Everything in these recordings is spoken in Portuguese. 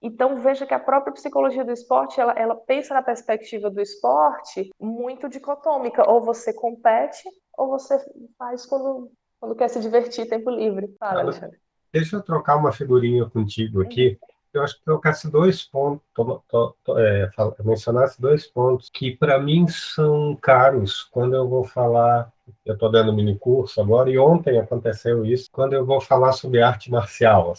Então, veja que a própria psicologia do esporte, ela pensa na perspectiva do esporte muito dicotômica. Ou você compete, ou você faz quando quer se divertir, tempo livre. Fala, Alexandre. Deixa eu trocar uma figurinha contigo Uhum. aqui. Eu acho que trocasse dois pontos, mencionasse dois pontos que para mim são caros quando eu vou falar. Eu estou dando mini curso agora e ontem aconteceu isso quando eu vou falar sobre arte marcial.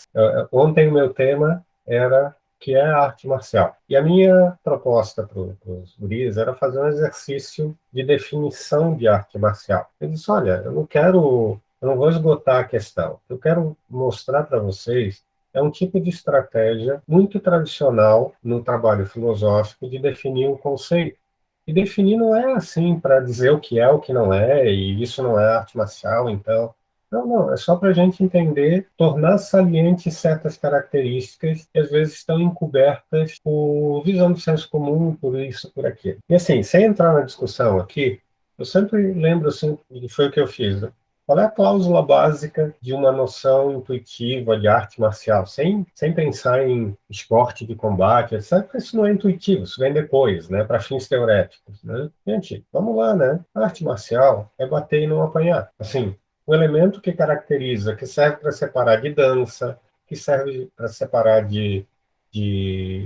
Ontem o meu tema era que é a arte marcial. E a minha proposta para os guris era fazer um exercício de definição de arte marcial. Eu disse, olha, eu não vou esgotar a questão. Eu quero mostrar para vocês é um tipo de estratégia muito tradicional no trabalho filosófico de definir um conceito. E definir não é assim para dizer o que não é, e isso não é arte marcial, então. Não, não, é só para a gente entender, tornar salientes certas características que às vezes estão encobertas por visão do senso comum, por isso, por aquilo. E assim, sem entrar na discussão aqui, eu sempre lembro assim, e foi o que eu fiz, né? Qual é a cláusula básica de uma noção intuitiva de arte marcial? Sem pensar em esporte de combate, etc., porque isso não é intuitivo, isso vem depois, né, para fins teoréticos, né? Gente, vamos lá, né? A arte marcial é bater e não apanhar. Assim, o elemento que caracteriza, que serve para separar de dança, que serve para separar de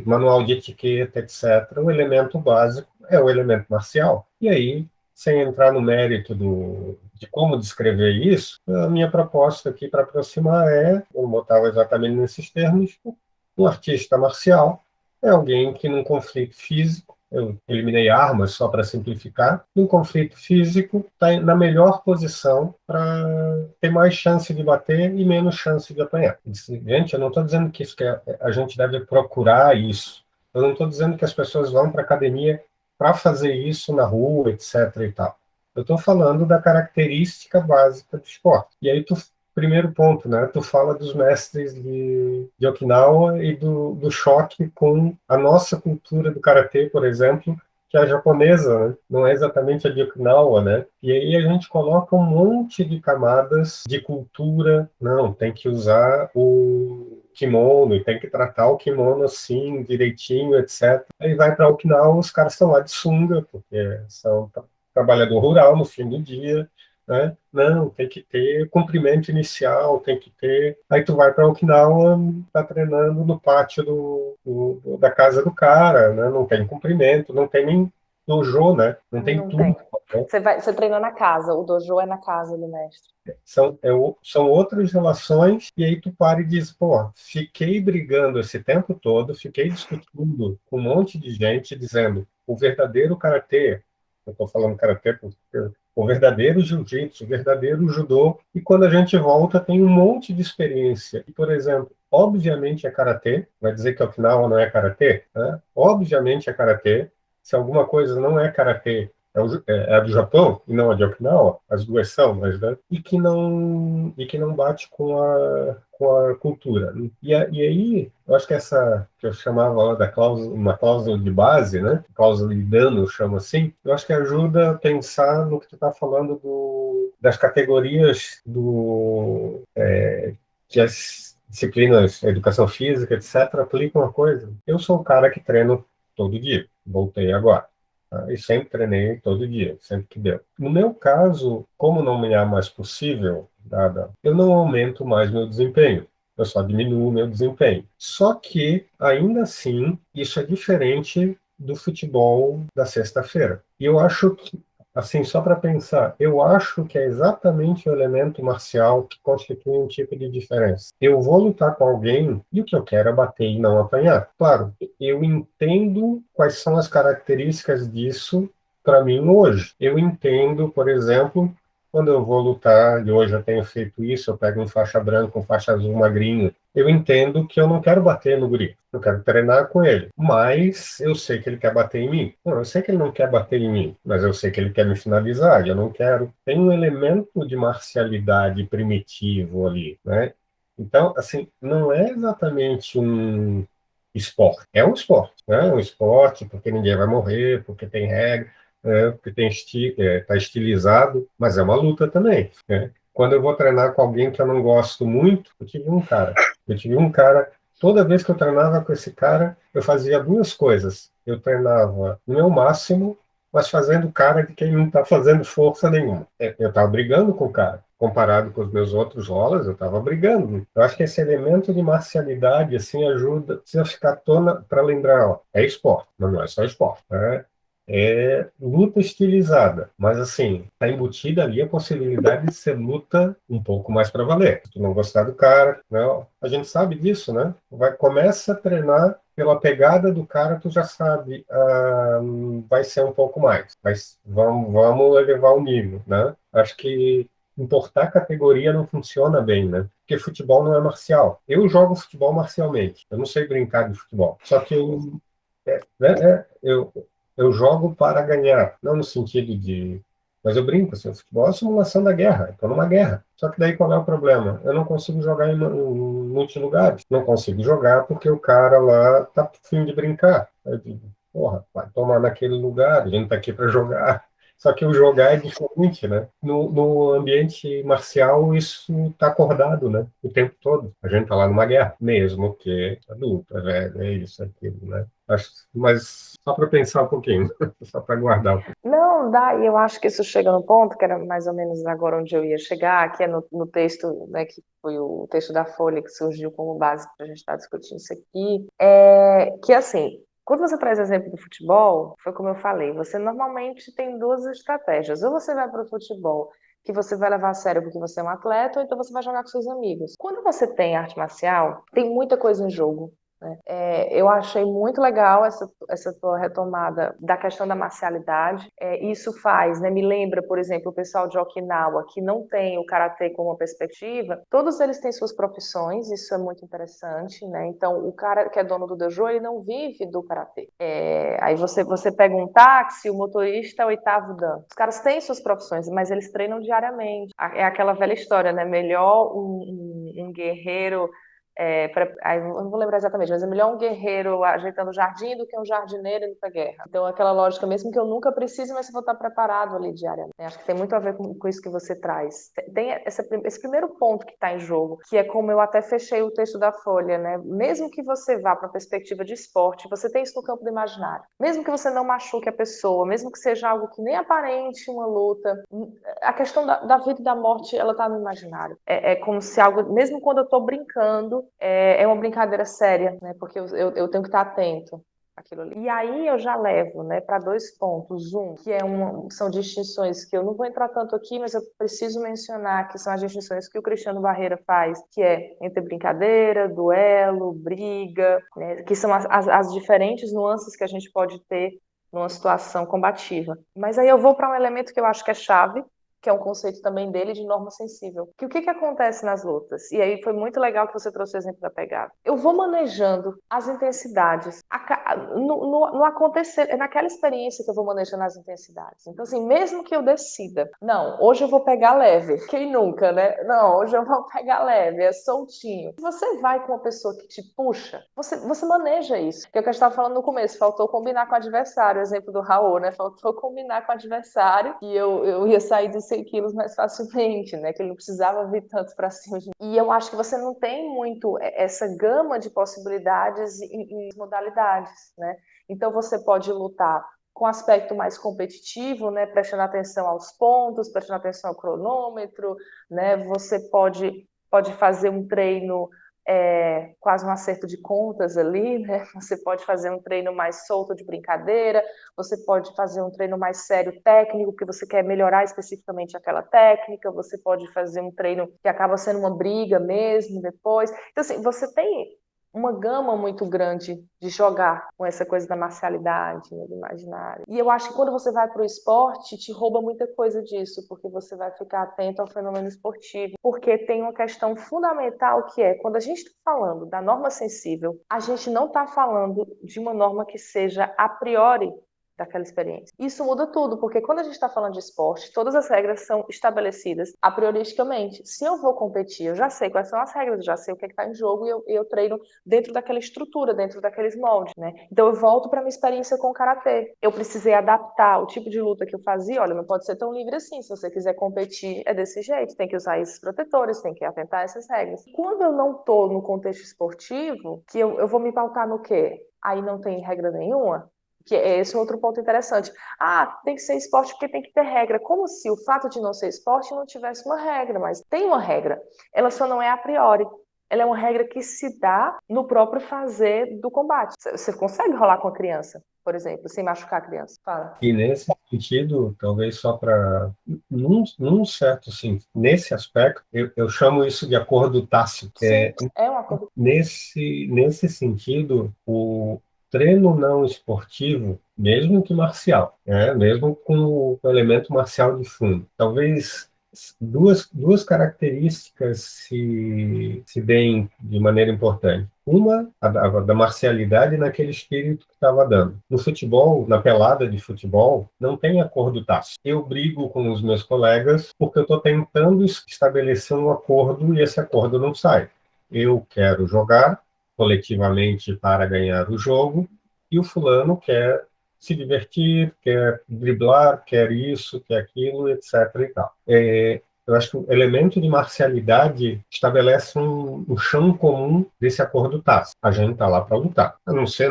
manual de etiqueta, etc., o elemento básico é o elemento marcial. E aí, sem entrar no mérito de como descrever isso, a minha proposta aqui para aproximar é, eu botava exatamente nesses termos, um artista marcial é alguém que num conflito físico, eu eliminei armas só para simplificar, num conflito físico está na melhor posição para ter mais chance de bater e menos chance de apanhar. Gente, eu não estou dizendo que, a gente deve procurar isso. Eu não estou dizendo que as pessoas vão para a academia para fazer isso na rua, etc. e tal. Eu estou falando da característica básica do esporte. E aí, primeiro ponto, né? Tu fala dos mestres de Okinawa e do choque com a nossa cultura do karatê, por exemplo, que é a japonesa, né? Não é exatamente a de Okinawa, né? E aí a gente coloca um monte de camadas de cultura. Não, tem que usar o kimono e tem que tratar o kimono assim, direitinho, etc. Aí vai para Okinawa, os caras estão lá de sunga, porque são trabalhador rural no fim do dia, né? Não, tem que ter cumprimento inicial, tem que ter. Aí tu vai para Okinawa, tá treinando no pátio da casa do cara, né? Não tem cumprimento, não tem nem dojo, né? Não tem Não tudo. tem. Né? Você treina na casa, o dojo é na casa do mestre. São outras relações, e aí tu para e diz, pô, fiquei brigando esse tempo todo, fiquei discutindo com um monte de gente, dizendo, o verdadeiro karatê, eu estou falando karatê porque o verdadeiro jiu-jitsu, o verdadeiro judô, e quando a gente volta tem um monte de experiência. E, por exemplo, obviamente é karatê, vai dizer que Okinawa não é karatê, né? Obviamente é karatê, se alguma coisa não é karatê, é a do Japão e não a de Okinawa, as duas são, mas né? E que não bate com a cultura. Né? E aí, eu acho que essa que eu chamava lá da cláusula, uma cláusula de base, né? Cláusula de dano, eu chamo assim, eu acho que ajuda a pensar no que tu está falando das categorias que as disciplinas, educação física, etc., aplicam a coisa. Eu sou um cara que treino todo dia, voltei agora. Tá? E sempre treinei todo dia, sempre que deu. No meu caso, como não me é mais possível, nada, eu não aumento mais meu desempenho. Eu só diminuo o meu desempenho. Só que, ainda assim, isso é diferente do futebol da sexta-feira. E eu acho que, assim, só para pensar, eu acho que é exatamente o elemento marcial que constitui um tipo de diferença. Eu vou lutar com alguém e o que eu quero é bater e não apanhar. Claro, eu entendo quais são as características disso para mim hoje. Eu entendo, por exemplo, quando eu vou lutar, e hoje eu tenho feito isso, eu pego um faixa branca, um faixa azul magrinho, eu entendo que eu não quero bater no guri, eu quero treinar com ele, mas eu sei que ele quer bater em mim. Não, eu sei que ele não quer bater em mim, mas eu sei que ele quer me finalizar, e eu não quero. Tem um elemento de marcialidade primitivo ali, né? Então, assim, não é exatamente um esporte. É um esporte, né? É um esporte porque ninguém vai morrer, porque tem regra, porque tá estilizado, mas é uma luta também, né? Quando eu vou treinar com alguém que eu não gosto muito, eu tive um cara toda vez que eu treinava com esse cara, eu fazia duas coisas. Eu treinava no meu máximo, mas fazendo cara de quem não está fazendo força nenhuma. Eu estava brigando com o cara. Comparado com os meus outros rolas, eu estava brigando. Eu acho que esse elemento de marcialidade assim ajuda você a ficar tona para lembrar, ó, é esporte, mas não é só esporte, né? É luta estilizada, mas assim, tá embutida ali a possibilidade de ser luta um pouco mais para valer. Se tu não gostar do cara, né? A gente sabe disso, né? Começa a treinar pela pegada do cara, tu já sabe, vai ser um pouco mais, mas vamos elevar o nível, né? Acho que importar categoria não funciona bem, né? Porque futebol não é marcial. Eu jogo futebol marcialmente, eu não sei brincar de futebol. Só que eu jogo para ganhar, não no sentido de. Mas eu brinco, assim, o futebol é a simulação da guerra, estou numa guerra. Só que daí qual é o problema? Eu não consigo jogar em muitos lugares. Não consigo jogar porque o cara lá tá a fim de brincar. Eu digo, porra, vai tomar naquele lugar, a gente tá aqui para jogar. Só que o jogar é diferente, né? No ambiente marcial, isso está acordado, né? O tempo todo. A gente tá lá numa guerra, mesmo que adulto, é velho, é isso, é aquilo, né? Mas só para pensar um pouquinho, só para guardar um pouquinho. Não, dá, e eu acho que isso chega no ponto, que era mais ou menos agora onde eu ia chegar, que é no texto, né, que foi o texto da Folha que surgiu como base para a gente estar discutindo isso aqui, que assim, quando você traz exemplo do futebol, foi como eu falei, você normalmente tem duas estratégias, ou você vai para o futebol que você vai levar a sério porque você é um atleta, ou então você vai jogar com seus amigos. Quando você tem arte marcial, tem muita coisa em jogo, né? Eu achei muito legal essa tua retomada da questão da marcialidade. Isso faz, né, me lembra, por exemplo, o pessoal de Okinawa, que não tem o karatê como uma perspectiva. Todos eles têm suas profissões, isso é muito interessante, né? Então, o cara que é dono do dojo, ele não vive do karatê. Aí você pega um táxi, o motorista é o oitavo dan. Os caras têm suas profissões, mas eles treinam diariamente. É aquela velha história, né? Melhor um guerreiro eu não vou lembrar exatamente, mas é melhor um guerreiro ajeitando o jardim do que um jardineiro indo pra guerra. Então, aquela lógica, mesmo que eu nunca precise, mas eu vou estar preparado ali diariamente. Acho que tem muito a ver com isso que você traz. Tem esse primeiro ponto que está em jogo, que é como eu até fechei o texto da Folha, né? Mesmo que você vá para a perspectiva de esporte, você tem isso no campo do imaginário. Mesmo que você não machuque a pessoa, mesmo que seja algo que nem aparente uma luta, a questão da vida e da morte, ela está no imaginário. É como se algo, mesmo quando eu estou brincando, é uma brincadeira séria, né? Porque eu tenho que estar atento àquilo ali. E aí eu já levo, né, para dois pontos. Um, que são distinções que eu não vou entrar tanto aqui, mas eu preciso mencionar, que são as distinções que o Cristiano Barreira faz, que é entre brincadeira, duelo, briga, né, que são as diferentes nuances que a gente pode ter numa situação combativa. Mas aí eu vou para um elemento que eu acho que é chave, que é um conceito também dele de norma sensível. Que o que acontece nas lutas? E aí foi muito legal que você trouxe o exemplo da pegada. Eu vou manejando as intensidades no acontecer, é naquela experiência que eu vou manejando as intensidades. Então, assim, mesmo que eu decida, não, hoje eu vou pegar leve, quem nunca, né? Não, hoje eu vou pegar leve, é soltinho. Se você vai com uma pessoa que te puxa, você maneja isso. Que é o que eu estava falando no começo, faltou combinar com o adversário, o exemplo do Raul, né? Faltou combinar com o adversário e eu ia sair dos 100 quilos mais facilmente, né? Que ele não precisava vir tanto para cima. E eu acho que você não tem muito essa gama de possibilidades em modalidades, né? Então você pode lutar com aspecto mais competitivo, né? Prestando atenção aos pontos, prestando atenção ao cronômetro, né? Você pode fazer um treino quase um acerto de contas ali, né? Você pode fazer um treino mais solto de brincadeira, você pode fazer um treino mais sério técnico, que você quer melhorar especificamente aquela técnica, você pode fazer um treino que acaba sendo uma briga mesmo depois. Então, assim, você tem uma gama muito grande de jogar com essa coisa da marcialidade, né, do imaginário. E eu acho que quando você vai para o esporte, te rouba muita coisa disso, porque você vai ficar atento ao fenômeno esportivo, porque tem uma questão fundamental que é, quando a gente está falando da norma sensível, a gente não está falando de uma norma que seja a priori daquela experiência. Isso muda tudo, porque quando a gente está falando de esporte, todas as regras são estabelecidas a prioristicamente. Se eu vou competir, eu já sei quais são as regras, eu já sei o que está em jogo e eu treino dentro daquela estrutura, dentro daqueles moldes, né? Então eu volto para minha experiência com o karatê. Eu precisei adaptar o tipo de luta que eu fazia. Olha, não pode ser tão livre assim. Se você quiser competir, é desse jeito. Tem que usar esses protetores, tem que atentar a essas regras. Quando eu não estou no contexto esportivo, que eu vou me pautar no quê? Aí não tem regra nenhuma? Que é esse outro ponto interessante. Ah, tem que ser esporte porque tem que ter regra. Como se o fato de não ser esporte não tivesse uma regra, mas tem uma regra. Ela só não é a priori. Ela é uma regra que se dá no próprio fazer do combate. Você consegue rolar com a criança, por exemplo, sem machucar a criança? Fala. E nesse sentido, talvez só para, num certo sim, nesse aspecto, eu chamo isso de acordo tácito. Sim, é uma coisa. Nesse sentido, o treino não esportivo, mesmo que marcial, né, mesmo com o elemento marcial de fundo, talvez duas características se deem de maneira importante. Uma, da marcialidade naquele espírito que estava dando. No futebol, na pelada de futebol, não tem acordo tácito. Eu brigo com os meus colegas porque eu estou tentando estabelecer um acordo e esse acordo não sai. Eu quero jogar coletivamente para ganhar o jogo e o fulano quer se divertir, quer driblar, quer isso, quer aquilo, etc. e tal. Eu acho que o elemento de marcialidade estabelece um chão comum desse acordo tácito. A gente está lá para lutar. A não ser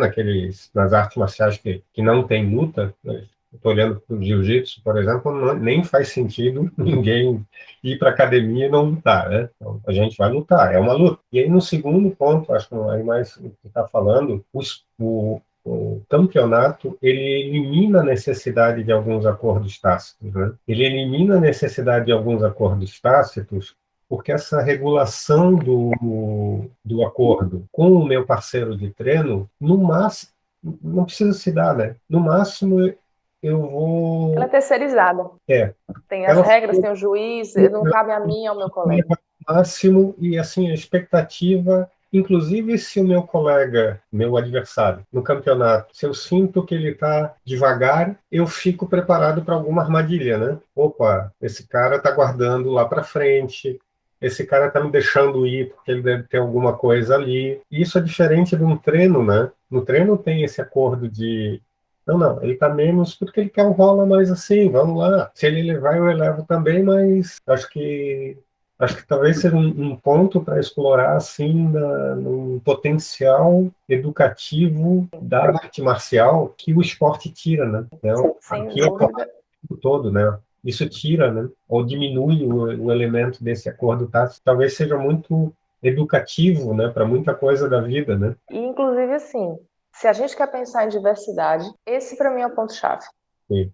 nas artes marciais que não tem luta, né? Estou olhando para o jiu-jitsu, por exemplo, nem faz sentido ninguém ir para a academia e não lutar, né? Então, a gente vai lutar, é uma luta. E aí, no segundo ponto, acho que aí mais o que está falando, o campeonato ele elimina a necessidade de alguns acordos tácitos, né? Ele elimina a necessidade de alguns acordos tácitos porque essa regulação do acordo com o meu parceiro de treino, no máximo, não precisa se dar, né? No máximo, eu Ela é vou... terceirizada. É, Tem as ela regras, tem o juiz, não cabe a mim, ao meu colega. máximo e assim a expectativa, inclusive se o meu colega, meu adversário no campeonato, se eu sinto que ele está devagar, eu fico preparado para alguma armadilha, né? Opa, esse cara está guardando lá para frente. Esse cara está me deixando ir porque ele deve ter alguma coisa ali. E isso é diferente de um treino, né? No treino tem esse acordo de não, ele tá menos porque ele quer um rola mais assim, vamos lá. Se ele levar, eu elevo também, mas acho que talvez seja um ponto para explorar assim no potencial educativo da arte marcial que o esporte tira, né? Sem Que é o dúvida. tempo todo, né? Isso tira, né? Ou diminui o elemento desse acordo tácito. Talvez seja muito educativo, né? Para muita coisa da vida, né? E, inclusive, assim, se a gente quer pensar em diversidade, esse para mim é o ponto-chave. Sim.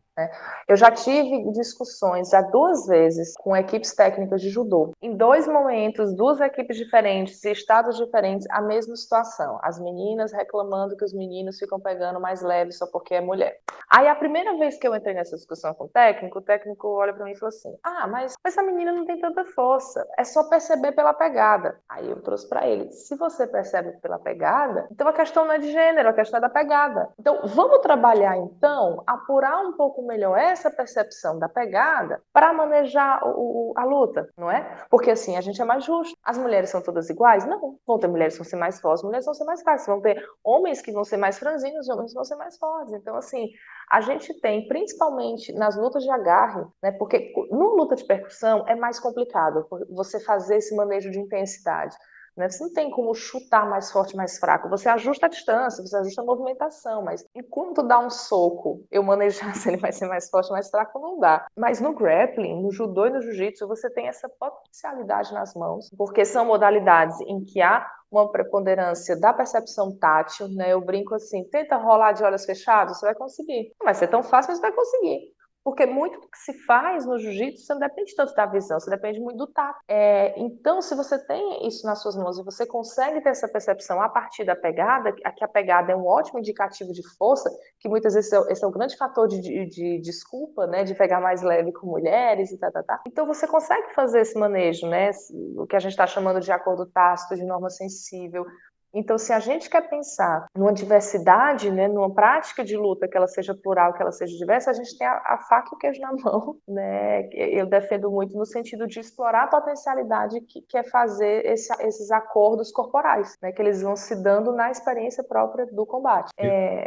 Eu já tive discussões já 2 vezes com equipes técnicas de judô. Em 2 momentos, 2 equipes diferentes e estados diferentes, a mesma situação. As meninas reclamando que os meninos ficam pegando mais leve só porque é mulher. Aí a primeira vez que eu entrei nessa discussão com o técnico olha para mim e falou assim: Ah, mas essa menina não tem tanta força, é só perceber pela pegada. Aí eu trouxe para ele: se você percebe pela pegada, então a questão não é de gênero, a questão é da pegada. Então vamos trabalhar então, apurar um pouco melhor essa percepção da pegada para manejar a luta, não é? Porque assim a gente é mais justo. As mulheres são todas iguais? Não. Vão ter mulheres que vão ser mais fortes, mulheres vão ser mais fracas. Vão ter homens que vão ser mais franzinos, homens que vão ser mais fortes. Então, assim, a gente tem, principalmente nas lutas de agarre, né? Porque numa luta de percussão é mais complicado você fazer esse manejo de intensidade. Né? Você não tem como chutar mais forte, mais fraco. Você ajusta a distância, você ajusta a movimentação, mas enquanto dá um soco, eu manejar se ele vai ser mais forte, mais fraco, não dá. Mas no grappling, no judô e no jiu-jitsu, você tem essa potencialidade nas mãos, porque são modalidades em que há uma preponderância da percepção tátil, né? Eu brinco assim, tenta rolar de olhos fechados, você vai conseguir. Não vai ser tão fácil, mas você vai conseguir. Porque muito do que se faz no jiu-jitsu, você não depende tanto da visão, você depende muito do tato. Então, se você tem isso nas suas mãos e você consegue ter essa percepção a partir da pegada, que a pegada é um ótimo indicativo de força, que muitas vezes esse é o grande fator de desculpa, né, de pegar mais leve com mulheres e tá. Então, você consegue fazer esse manejo, né, o que a gente está chamando de acordo tácito, de norma sensível, Então, se a gente quer pensar numa diversidade, né, numa prática de luta que ela seja plural, que ela seja diversa, a gente tem a faca e o queijo na mão, né? Eu defendo muito no sentido de explorar a potencialidade que é fazer esses acordos corporais, né, que eles vão se dando na experiência própria do combate.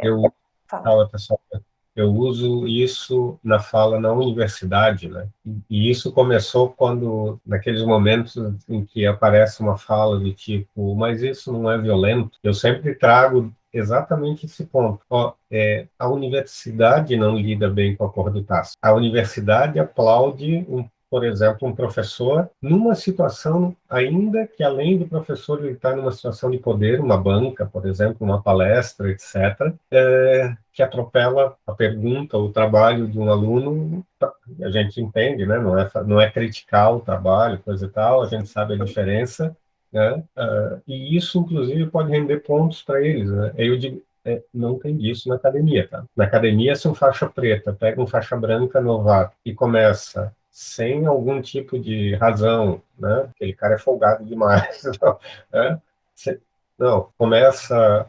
Eu, Fala. fala, pessoal, eu uso isso na fala na universidade, né? E isso começou quando, naqueles momentos em que aparece uma fala de tipo, mas isso não é violento. Eu sempre trago exatamente esse ponto. Ó, a universidade não lida bem com o acordo tácito. A universidade aplaude por exemplo, um professor numa situação, ainda que além do professor ele está numa situação de poder, uma banca, por exemplo, uma palestra, etc., que atropela a pergunta, o trabalho de um aluno, a gente entende, né? Não é criticar o trabalho, coisa e tal, a gente sabe a diferença, né? E isso, inclusive, pode render pontos para eles, né? Eu digo, não tem disso na academia, tá? Na academia, se um faixa preta pega um faixa branca novato e começa sem algum tipo de razão, né? Aquele cara é folgado demais, né? Não, começa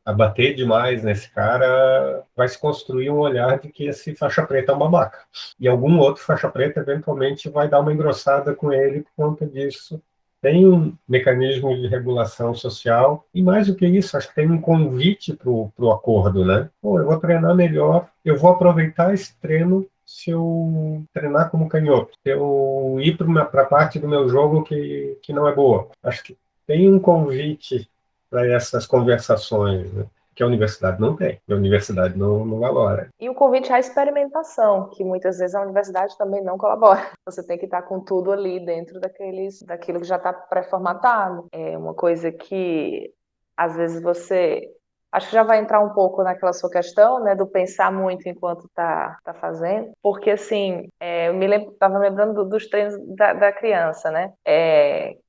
a bater demais nesse cara, vai se construir um olhar de que esse faixa preta é um babaca. E algum outro faixa preta, eventualmente, vai dar uma engrossada com ele por conta disso. Tem um mecanismo de regulação social, e mais do que isso, acho que tem um convite para o acordo, né? Pô, eu vou treinar melhor, eu vou aproveitar esse treino se eu treinar como canhoto, se eu ir para a parte do meu jogo que não é boa. Acho que tem um convite para essas conversações, né, que a universidade não tem, que a universidade não valora. E o convite à experimentação, que muitas vezes a universidade também não colabora. Você tem que estar com tudo ali dentro daquilo que já está pré-formatado. É uma coisa que, às vezes, você... Acho que já vai entrar um pouco naquela sua questão, né, do pensar muito enquanto tá fazendo. Porque, assim, eu estava lembrando dos treinos da criança, né?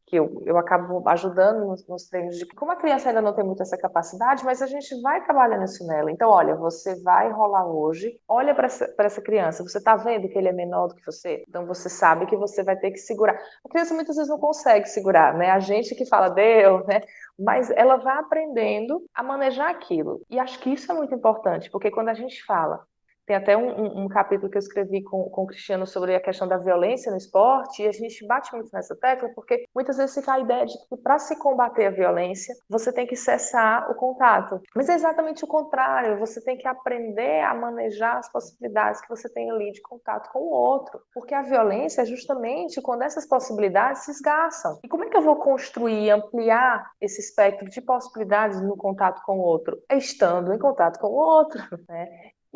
Que eu acabo ajudando nos treinos de como a criança ainda não tem muito essa capacidade, mas a gente vai trabalhando isso nela. Então, olha, você vai rolar hoje, olha para essa criança, você está vendo que ele é menor do que você? Então você sabe que você vai ter que segurar. A criança muitas vezes não consegue segurar, né? A gente que fala, deu, né? Mas ela vai aprendendo a manejar aquilo. E acho que isso é muito importante, porque quando a gente fala, tem até um capítulo que eu escrevi com o Cristiano sobre a questão da violência no esporte, e a gente bate muito nessa tecla, porque muitas vezes fica a ideia de que para se combater a violência, você tem que cessar o contato. Mas é exatamente o contrário, você tem que aprender a manejar as possibilidades que você tem ali de contato com o outro. Porque a violência é justamente quando essas possibilidades se esgarçam. E como é que eu vou construir, ampliar esse espectro de possibilidades no contato com o outro? É estando em contato com o outro, né?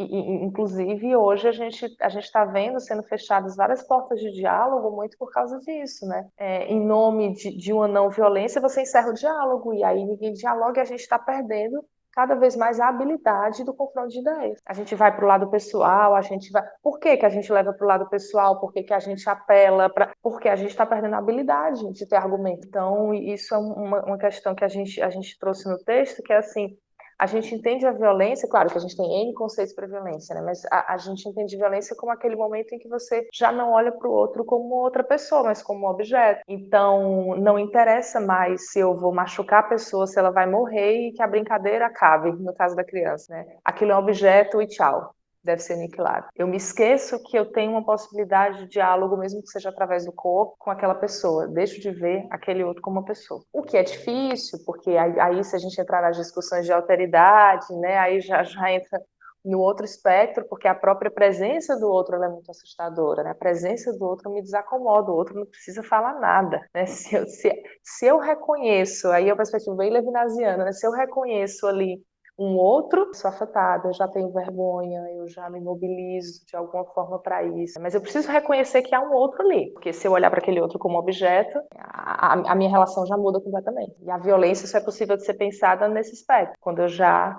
Inclusive, hoje a gente está vendo sendo fechadas várias portas de diálogo muito por causa disso, né? Em nome de uma não violência, você encerra o diálogo, e aí ninguém dialoga e a gente está perdendo cada vez mais a habilidade do confronto de ideias. A gente vai para o lado pessoal, a gente vai... Por que que a gente leva para o lado pessoal? Por que que a gente apela para... Porque a gente está perdendo a habilidade de ter argumento. Então, isso é uma questão que a gente trouxe no texto, que é assim, a gente entende a violência, claro que a gente tem N conceitos para violência, né? Mas a gente entende violência como aquele momento em que você já não olha para o outro como outra pessoa, mas como um objeto. Então, não interessa mais se eu vou machucar a pessoa, se ela vai morrer e que a brincadeira acabe, no caso da criança, né? Aquilo é um objeto e tchau. Deve ser aniquilado. Eu me esqueço que eu tenho uma possibilidade de diálogo, mesmo que seja através do corpo, com aquela pessoa. Deixo de ver aquele outro como uma pessoa. O que é difícil, porque aí se a gente entrar nas discussões de alteridade, né, aí já entra no outro espectro, porque a própria presença do outro ela é muito assustadora, né? A presença do outro me desacomoda, o outro não precisa falar nada, né? Se eu reconheço, aí é uma perspectiva bem levinasiana, né? Se eu reconheço ali um outro, sou afetada, eu já tenho vergonha, eu já me mobilizo de alguma forma para isso. Mas eu preciso reconhecer que há um outro ali, porque se eu olhar para aquele outro como objeto, a minha relação já muda completamente. E a violência só é possível de ser pensada nesse aspecto, quando eu já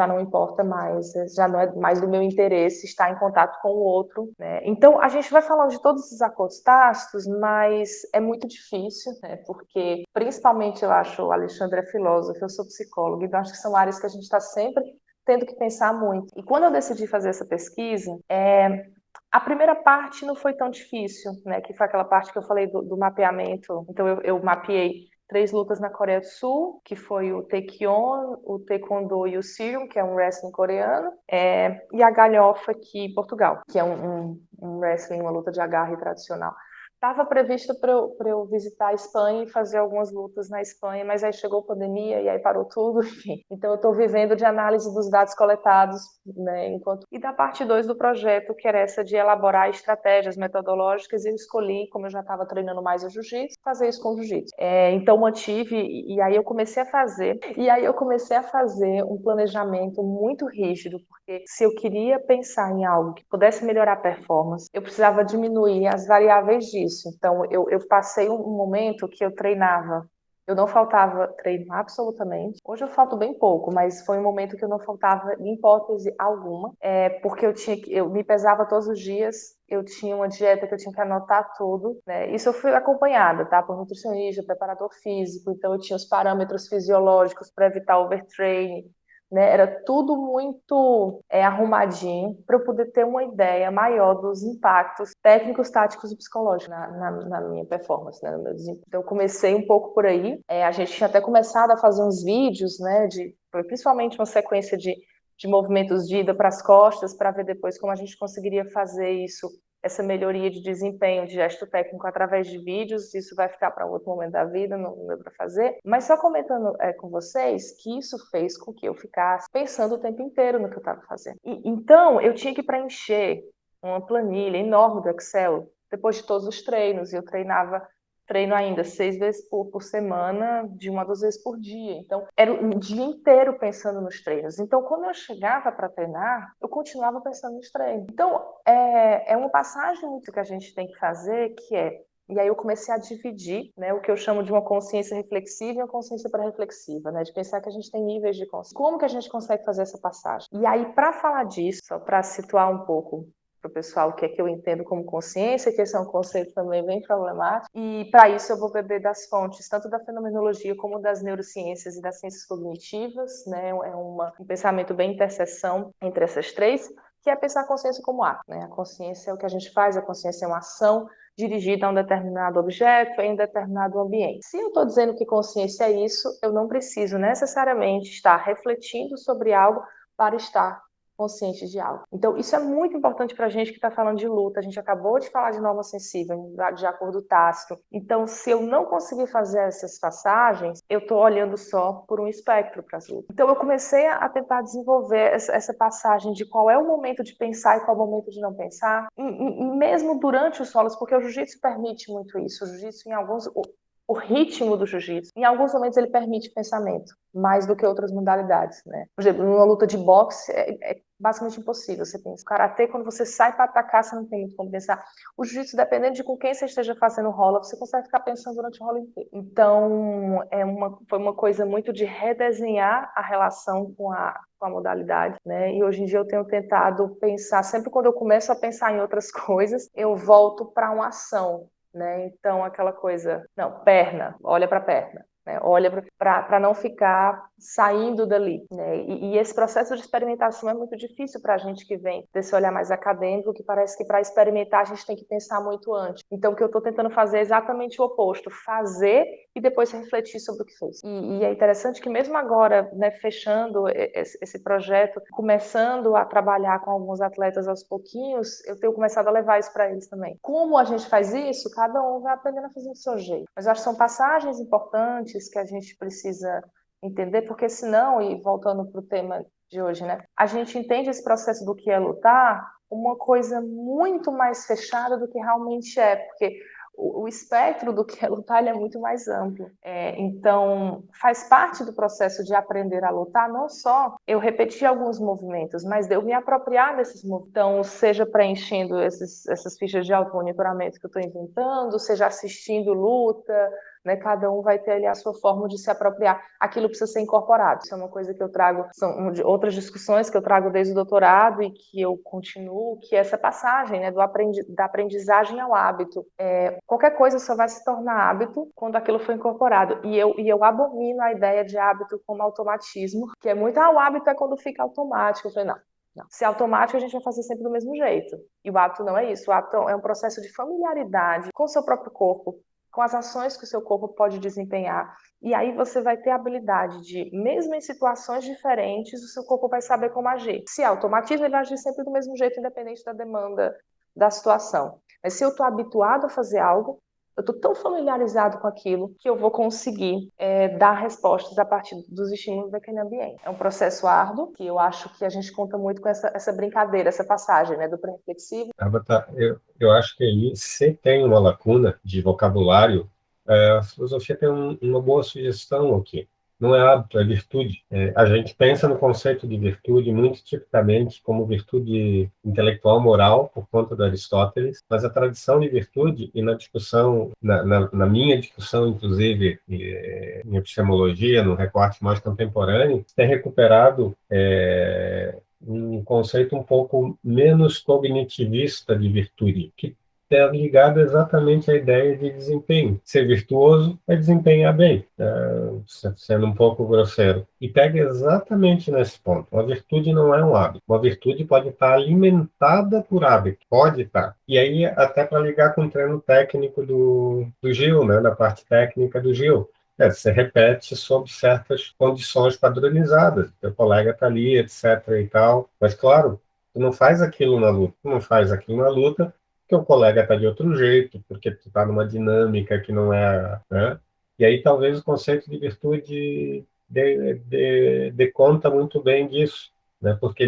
não importa mais, já não é mais do meu interesse estar em contato com o outro, né? Então, a gente vai falando de todos esses acordos tácitos, mas é muito difícil, né? Porque, principalmente, eu acho, o Alexandre é filósofo, eu sou psicóloga, então acho que são áreas que a gente está sempre tendo que pensar muito. E quando eu decidi fazer essa pesquisa, a primeira parte não foi tão difícil, né? Que foi aquela parte que eu falei do mapeamento. Então, eu mapeei 3 lutas na Coreia do Sul, que foi o Taekyon, o Taekwondo e o Seong, que é um wrestling coreano, e a Galhofa aqui em Portugal, que é um wrestling, uma luta de agarre tradicional. Estava previsto para eu visitar a Espanha e fazer algumas lutas na Espanha, mas aí chegou a pandemia e aí parou tudo, enfim. Então eu estou vivendo de análise dos dados coletados, né, E da parte 2 do projeto, que era essa de elaborar estratégias metodológicas, eu escolhi, como eu já estava treinando mais o jiu-jitsu, fazer isso com o jiu-jitsu. Então mantive, e aí eu comecei a fazer um planejamento muito rígido, porque se eu queria pensar em algo que pudesse melhorar a performance, eu precisava diminuir as variáveis disso. Então, eu passei um momento que eu treinava. Eu não faltava treino absolutamente. Hoje eu falto bem pouco, mas foi um momento que eu não faltava em hipótese alguma, porque eu me pesava todos os dias, eu tinha uma dieta que eu tinha que anotar tudo, né? Isso eu fui acompanhada, tá? Por nutricionista, preparador físico, então eu tinha os parâmetros fisiológicos para evitar overtraining, né? Era tudo muito arrumadinho para eu poder ter uma ideia maior dos impactos técnicos, táticos e psicológicos na minha performance, né? No meu desempenho. Então, eu comecei um pouco por aí. A gente tinha até começado a fazer uns vídeos, né? Principalmente uma sequência de movimentos de ida para as costas, para ver depois como a gente conseguiria fazer isso, essa melhoria de desempenho, de gesto técnico através de vídeos. Isso vai ficar para outro momento da vida, não deu para fazer. Mas só comentando com vocês que isso fez com que eu ficasse pensando o tempo inteiro no que eu estava fazendo. Então, eu tinha que preencher uma planilha enorme do Excel depois de todos os treinos. E eu treino ainda 6 vezes por semana, de 1 a 2 vezes por dia. Então, era o dia inteiro pensando nos treinos. Então, quando eu chegava para treinar, eu continuava pensando nos treinos. Então, é uma passagem muito que a gente tem que fazer, e aí eu comecei a dividir, né, o que eu chamo de uma consciência reflexiva e uma consciência pré-reflexiva, né, de pensar que a gente tem níveis de consciência. Como que a gente consegue fazer essa passagem? E aí, para falar disso, só para situar um pouco para o pessoal o que é que eu entendo como consciência, que esse é um conceito também bem problemático, e para isso eu vou beber das fontes, tanto da fenomenologia como das neurociências e das ciências cognitivas, né? Um pensamento bem interseção entre essas três, que é pensar a consciência como ato, né? A consciência é o que a gente faz, a consciência é uma ação dirigida a um determinado objeto em um determinado ambiente. Se eu estou dizendo que consciência é isso, eu não preciso necessariamente estar refletindo sobre algo para estar consciente de algo. Então, isso é muito importante para a gente que está falando de luta. A gente acabou de falar de norma sensível, de acordo tácito. Então, se eu não conseguir fazer essas passagens, eu estou olhando só por um espectro para as lutas. Então, eu comecei a tentar desenvolver essa passagem de qual é o momento de pensar e qual é o momento de não pensar, e mesmo durante os solos, porque o jiu-jitsu permite muito isso. O jiu-jitsu, o ritmo do jiu-jitsu, em alguns momentos ele permite pensamento, mais do que outras modalidades, né? Por exemplo, numa luta de boxe é basicamente impossível você pensar. O karatê, quando você sai para atacar, você não tem muito como pensar. O jiu-jitsu, dependendo de com quem você esteja fazendo rola, você consegue ficar pensando durante o rola inteiro. Então, foi uma coisa muito de redesenhar a relação com a modalidade, né? E hoje em dia eu tenho tentado pensar, sempre quando eu começo a pensar em outras coisas, eu volto para uma ação, né? Então, aquela coisa, não, perna, olha para a perna, né? Olha para não ficar saindo dali, né? E esse processo de experimentação é muito difícil para a gente que vem desse olhar mais acadêmico, que parece que para experimentar a gente tem que pensar muito antes. Então, o que eu estou tentando fazer é exatamente o oposto, fazer e depois refletir sobre o que fez. E é interessante que mesmo agora, né, fechando esse projeto, começando a trabalhar com alguns atletas aos pouquinhos, eu tenho começado a levar isso para eles também. Como a gente faz isso? Cada um vai aprendendo a fazer do seu jeito. Mas eu acho que são passagens importantes que a gente precisa entender, porque senão, e voltando para o tema de hoje, né, a gente entende esse processo do que é lutar uma coisa muito mais fechada do que realmente é, porque o espectro do que é lutar é muito mais amplo. Então, faz parte do processo de aprender a lutar, não só eu repetir alguns movimentos, mas eu me apropriar desses movimentos. Então, seja preenchendo essas fichas de auto-monitoramento que eu estou inventando, seja assistindo luta, né? Cada um vai ter ali a sua forma de se apropriar. Aquilo precisa ser incorporado. Isso é uma coisa que eu trago, são outras discussões que eu trago desde o doutorado e que eu continuo, que é essa passagem, né, da aprendizagem ao hábito. Qualquer coisa só vai se tornar hábito quando aquilo foi incorporado. E eu abomino a ideia de hábito como automatismo, que é muito, o hábito é quando fica automático. Eu falei, não. Se é automático, a gente vai fazer sempre do mesmo jeito. E o hábito não é isso. O hábito é um processo de familiaridade com o seu próprio corpo, com as ações que o seu corpo pode desempenhar. E aí você vai ter a habilidade de, mesmo em situações diferentes, o seu corpo vai saber como agir. Se é automatismo, ele vai agir sempre do mesmo jeito, independente da demanda da situação. Mas se eu estou habituado a fazer algo, eu estou tão familiarizado com aquilo que eu vou conseguir dar respostas a partir dos estímulos daquele ambiente. É um processo árduo, que eu acho que a gente conta muito com essa brincadeira, essa passagem, né, do pré-reflexivo. Tabata, eu acho que aí, se tem uma lacuna de vocabulário, a filosofia tem uma boa sugestão aqui. Não é hábito, é virtude. A gente pensa no conceito de virtude muito tipicamente como virtude intelectual moral, por conta do Aristóteles, mas a tradição de virtude, e na discussão, na minha discussão, inclusive, em epistemologia, no recorte mais contemporâneo, tem recuperado um conceito um pouco menos cognitivista de virtude, que está ligado exatamente à ideia de desempenho. Ser virtuoso é desempenhar bem, sendo um pouco grosseiro. E pega exatamente nesse ponto. Uma virtude não é um hábito. Uma virtude pode estar alimentada por hábito. Pode estar. E aí, até para ligar com o treino técnico do Gil, né, da parte técnica do Gil. Você repete sob certas condições padronizadas. Teu colega está ali, etc. e tal. Mas, claro, tu não faz aquilo na luta. Tu não faz aquilo na luta porque o colega está de outro jeito, porque tu está numa dinâmica que não é... Né? E aí talvez o conceito de virtude dê conta muito bem disso, né? Porque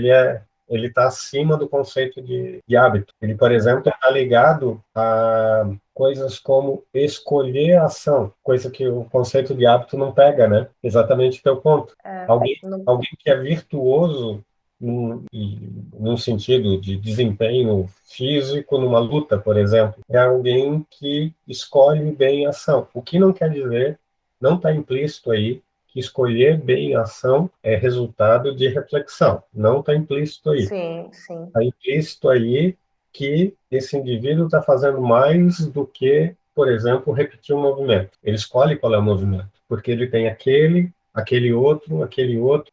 ele está acima do conceito de hábito. Ele, por exemplo, está ligado a coisas como escolher a ação, coisa que o conceito de hábito não pega, né? Exatamente o teu ponto. Alguém que é virtuoso num sentido de desempenho físico numa luta, por exemplo, é alguém que escolhe bem a ação. O que não quer dizer, não está implícito aí, que escolher bem a ação é resultado de reflexão. Não está implícito aí. Sim, sim. Está implícito aí que esse indivíduo está fazendo mais do que, por exemplo, repetir um movimento. Ele escolhe qual é o movimento, porque ele tem aquele outro,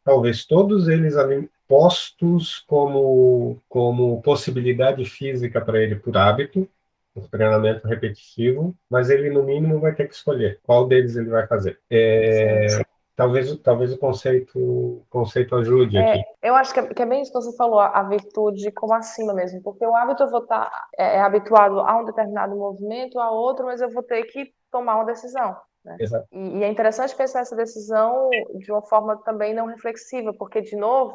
talvez todos eles ali postos como possibilidade física para ele por hábito, um treinamento repetitivo, mas ele, no mínimo, vai ter que escolher qual deles ele vai fazer. Talvez o conceito ajude aqui. Eu acho que é bem isso que você falou, a virtude como acima mesmo, porque o hábito eu vou estar habituado a um determinado movimento, a outro, mas eu vou ter que tomar uma decisão. Né? Exato. E é interessante pensar essa decisão de uma forma também não reflexiva, porque, de novo,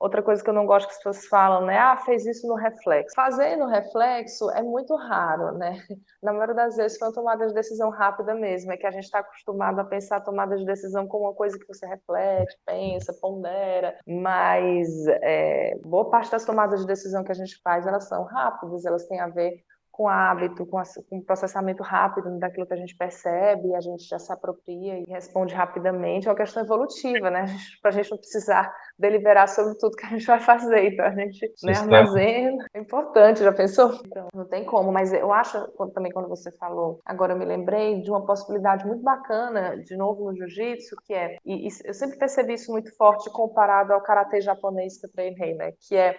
outra coisa que eu não gosto que as pessoas falam, né? Ah, fez isso no reflexo. Fazer no reflexo é muito raro, né? Na maioria das vezes foi uma tomada de decisão rápida mesmo, é que a gente está acostumado a pensar a tomada de decisão como uma coisa que você reflete, pensa, pondera, mas boa parte das tomadas de decisão que a gente faz, elas são rápidas, elas têm a ver com hábito, com um processamento rápido daquilo que a gente percebe, a gente já se apropria e responde rapidamente. É uma questão evolutiva, né? Para a gente não precisar deliberar sobre tudo que a gente vai fazer. Então, a gente armazena. É importante, já pensou? Então, não tem como. Mas eu acho, também quando você falou, agora eu me lembrei de uma possibilidade muito bacana, de novo no jiu-jitsu, que e eu sempre percebi isso muito forte comparado ao karatê japonês que eu treinei, né? Que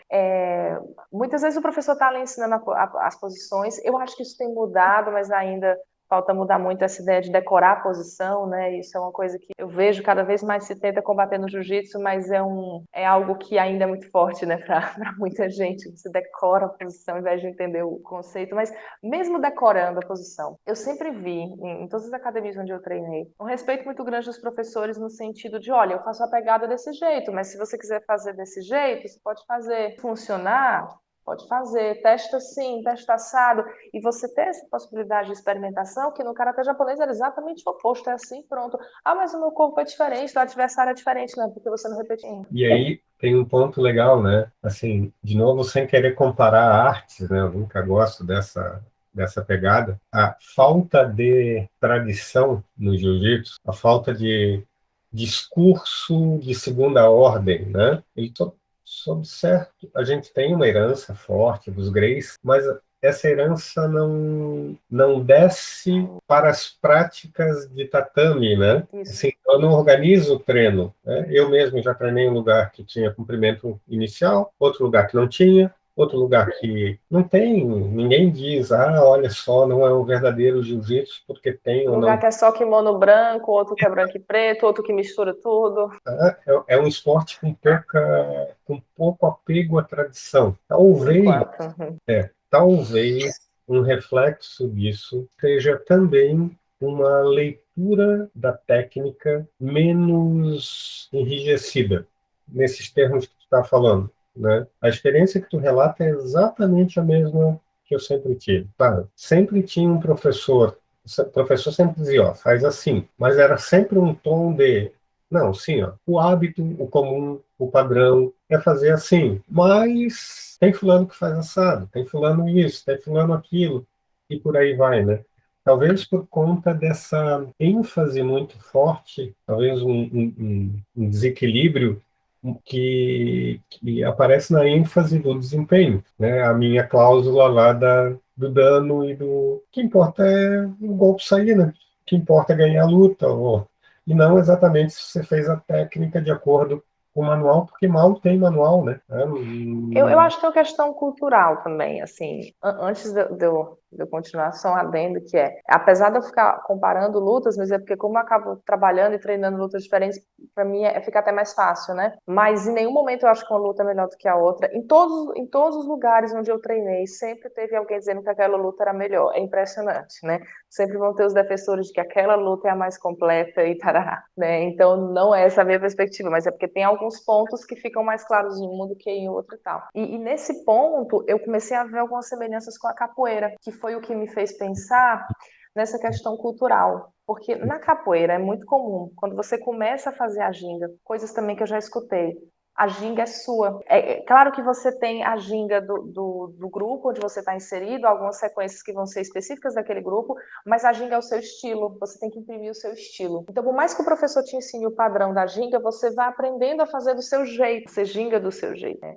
muitas vezes o professor está ali ensinando as posições. Eu acho que isso tem mudado, mas ainda falta mudar muito essa ideia de decorar a posição, né? Isso é uma coisa que eu vejo cada vez mais se tenta combater no jiu-jitsu, mas é algo que ainda é muito forte, né? Para muita gente, você decora a posição ao invés de entender o conceito. Mas mesmo decorando a posição, eu sempre vi, em todas as academias onde eu treinei, um respeito muito grande dos professores no sentido de, olha, eu faço a pegada desse jeito, mas se você quiser fazer desse jeito, você pode fazer. Funcionar, pode fazer, testa assim, testa assado, e você ter essa possibilidade de experimentação, que no karatê japonês era exatamente o oposto, é assim, pronto. Ah, mas o meu corpo é diferente, o adversário é diferente, né? Porque você não repetiu. E aí tem um ponto legal, né? Assim, de novo, sem querer comparar artes, né? Eu nunca gosto dessa pegada. A falta de tradição no jiu-jitsu, a falta de discurso de segunda ordem, né? Sob certo, a gente tem uma herança forte dos Greys, mas essa herança não desce para as práticas de tatame, né? Assim, eu não organizo o treino, né? Eu mesmo já treinei em um lugar que tinha cumprimento inicial, outro lugar que não tinha, Outro lugar que não tem, ninguém diz, olha só, não é um verdadeiro jiu-jitsu porque tem ou Lugar não. que é só kimono branco, outro que é branco e preto, outro que mistura tudo. É um esporte com pouco apego à tradição. Por enquanto. Uhum. Talvez um reflexo disso seja também uma leitura da técnica menos enrijecida, nesses termos que tu está falando, né? A experiência que tu relata é exatamente a mesma que eu sempre tive. Claro, sempre tinha um professor, o professor sempre dizia, ó, faz assim, mas era sempre um tom de, não, sim, ó, o hábito, o comum, o padrão é fazer assim, mas tem fulano que faz assado, tem fulano isso, tem fulano aquilo, e por aí vai, né? Talvez por conta dessa ênfase muito forte, talvez um desequilíbrio que aparece na ênfase do desempenho, né? A minha cláusula lá do dano e do... O que importa é o golpe sair, né? O que importa é ganhar a luta, e não exatamente se você fez a técnica de acordo com o manual, porque mal tem manual, né? Eu acho que é uma questão cultural também, assim, antes de eu continuar, só um adendo que apesar de eu ficar comparando lutas, mas é porque como eu acabo trabalhando e treinando lutas diferentes, para mim fica até mais fácil, né? Mas em nenhum momento eu acho que uma luta é melhor do que a outra. Em todos os lugares onde eu treinei, sempre teve alguém dizendo que aquela luta era melhor. É impressionante, né? Sempre vão ter os defensores de que aquela luta é a mais completa e tarará, né? Então não é essa a minha perspectiva, mas é porque tem alguns pontos que ficam mais claros em um do que em outro e tal. E nesse ponto eu comecei a ver algumas semelhanças com a capoeira, que foi o que me fez pensar nessa questão cultural. Porque na capoeira é muito comum, quando você começa a fazer a ginga, coisas também que eu já escutei, a ginga é sua. É claro que você tem a ginga do grupo onde você está inserido, algumas sequências que vão ser específicas daquele grupo, mas a ginga é o seu estilo, você tem que imprimir o seu estilo. Então, por mais que o professor te ensine o padrão da ginga, você vai aprendendo a fazer do seu jeito, você ginga do seu jeito, né?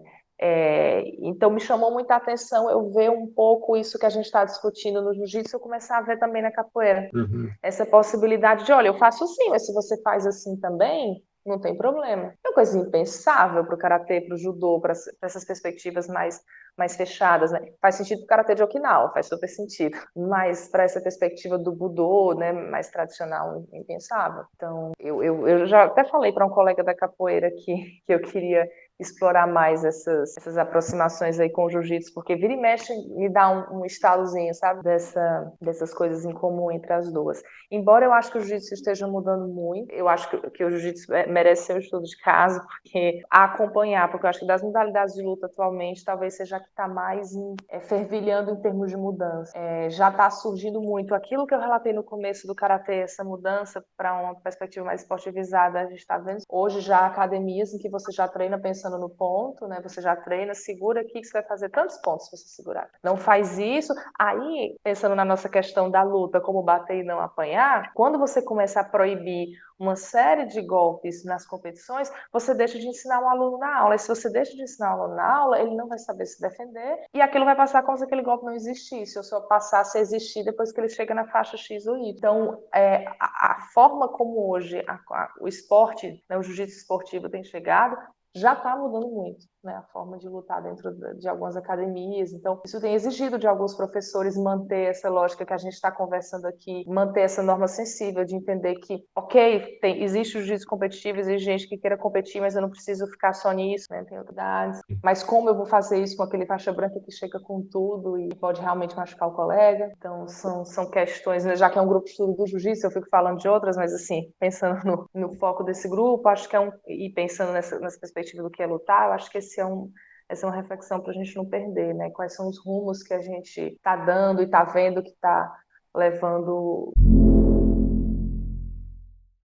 Então me chamou muita atenção eu ver um pouco isso que a gente está discutindo no jiu-jitsu, eu começar a ver também na capoeira. Uhum. Essa possibilidade de, olha, eu faço assim, mas se você faz assim também, não tem problema. É uma coisa impensável para o karatê, para o judô, para essas perspectivas mais fechadas, né? Faz sentido para o karatê de Okinawa, faz super sentido. Mas para essa perspectiva do budô, né, mais tradicional, impensável. Então, eu já até falei para um colega da capoeira que eu queria explorar mais essas aproximações aí com o jiu-jitsu, porque vira e mexe me dá um estalozinho, sabe? Dessas coisas em comum entre as duas. Embora eu acho que o jiu-jitsu esteja mudando muito, eu acho que o jiu-jitsu merece ser um estudo de caso, porque a acompanhar, porque eu acho que das modalidades de luta atualmente, talvez seja a que está mais fervilhando em termos de mudança. Já está surgindo muito aquilo que eu relatei no começo do karatê, essa mudança para uma perspectiva mais esportivizada, a gente está vendo hoje já academias em que você já treina pensando no ponto, né? Você já treina, segura aqui que você vai fazer tantos pontos se você segurar. Não faz isso. Aí, pensando na nossa questão da luta, como bater e não apanhar, quando você começa a proibir uma série de golpes nas competições, você deixa de ensinar um aluno na aula. E se você deixa de ensinar um aluno na aula, ele não vai saber se defender e aquilo vai passar como se aquele golpe não existisse, ou só passasse a existir depois que ele chega na faixa X ou Y. Então, a forma como hoje o esporte, né, o jiu-jitsu esportivo tem chegado, já está mudando muito, né, a forma de lutar dentro de algumas academias. Então, isso tem exigido de alguns professores manter essa lógica que a gente está conversando aqui, manter essa norma sensível de entender que, ok, existe o jiu-jitsu competitivo, existe gente que queira competir, mas eu não preciso ficar só nisso, né, tem outras idades. Mas como eu vou fazer isso com aquele faixa branca que chega com tudo e pode realmente machucar o colega? Então, são questões, né, já que é um grupo de estudo do jiu-jitsu, eu fico falando de outras, mas assim, pensando no foco desse grupo, acho que e pensando nessa perspectiva do que é lutar, eu acho que essa é uma reflexão para a gente não perder, né? Quais são os rumos que a gente está dando e está vendo que está levando